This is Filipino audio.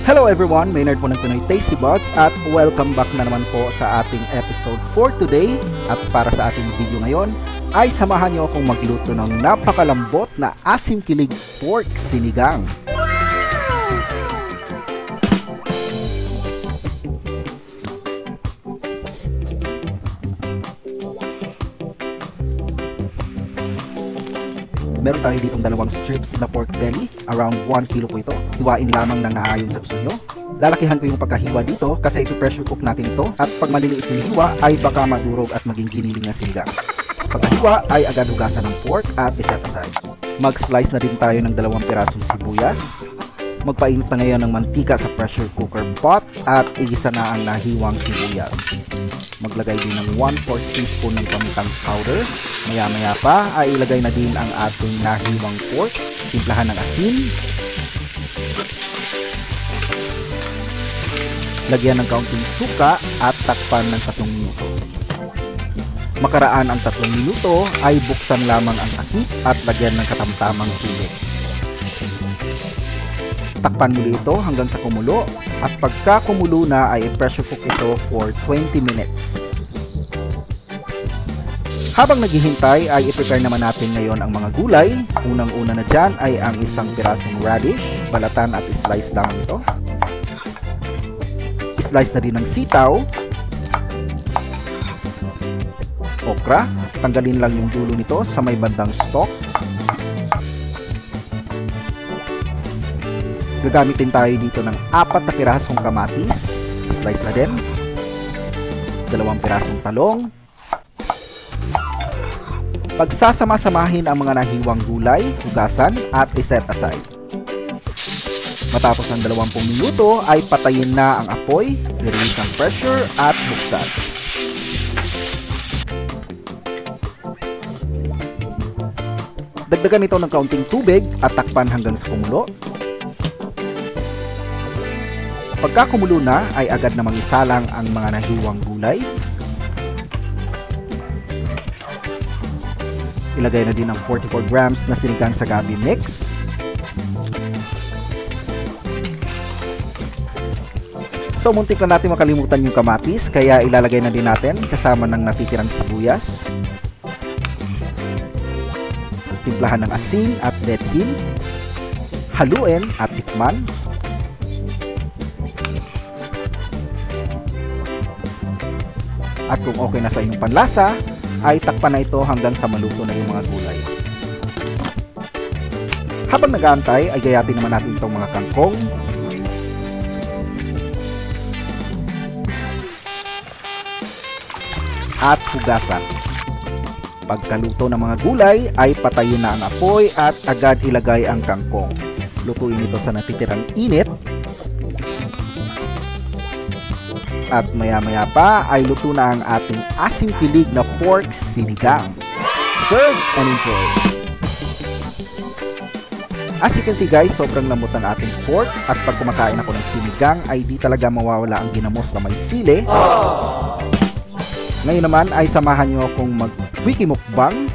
Hello everyone, Maynard po ng Pinoy Tasty Buds at welcome back na naman po sa ating episode for today. At para sa ating video ngayon ay samahan niyo akong magluto ng napakalambot na asim kilig pork sinigang. Meron tayo ditong dalawang strips na pork belly, around 1 kilo po ito. Hiwain lamang ng naayon sa gusto nyo. Lalakihan ko yung pagkahiwa dito kasi ito-pressure cook natin ito at pag maliliit yung hiwa ay baka madurog at maging giniling na sinigang. Pagkahiwa ay agad hugasan ng pork at iset aside. Mag-slice na din tayo ng 2 pirasong sibuyas. Magpainit na ngayon ng mantika sa pressure cooker pot at igisa na ang nahiwang sibuyas. Maglagay din ng 1/4 teaspoon ng pamitang powder. Maya-maya pa ay ilagay na din ang ating nahiwang pork. Timplahan ng asin. Lagyan ng kaunting suka at takpan ng 3 minuto. Makaraan ang 3 minuto ay buksan lamang ang takis at lagyan ng katamtamang sili. Takpan muli ito hanggang sa kumulo at pagka kumulo na ay pressure cook ito for 20 minutes. Habang naghihintay ay i-prepare naman natin ngayon ang mga gulay. Unang-una na dyan ay ang isang pirasong radish, balatan at slice lang ito. Slice na din ng sitaw. Okra, tanggalin lang yung dulo nito sa may bandang stalk. Gagamitin tayo dito ng 4 na pirasong kamatis. Slice na din. 2 pirasong talong. Pagsasama-samahin ang mga nahiwang gulay, hugasan at iset aside. Matapos ng 20 minuto ay patayin na ang apoy, i-release ang pressure at buksan. Dagdagan ito ng kaunting tubig at takpan hanggang sa kumulo. Pagka kumulo na ay agad namang isalang ang mga nahiwang gulay. Ilagay na din ang 44 grams na sinigang sa gabi mix. So muntik na natin makalimutan yung kamatis kaya ilalagay na din natin kasama ng natitirang sibuyas. Timplahan ng asin at betsin. Haluin at tikman. At kung okay na sa inyong panlasa, ay takpan na ito hanggang sa maluto na yung mga gulay. Habang nag-aantay, ay gayatin naman natin itong mga kangkong. At hugasan. Pagkaluto ng mga gulay, ay patayin na ang apoy at agad ilagay ang kangkong. Lutuin ito sa natitirang init. At maya-maya pa ay luto na ang ating asim kilig na pork sinigang. Serve and enjoy! As you can see guys, sobrang lambot ang ating pork at pag kumakain ako ng sinigang ay di talaga mawawala ang ginamos na may sili. Ngayon naman ay samahan nyo akong mag-wiki mukbang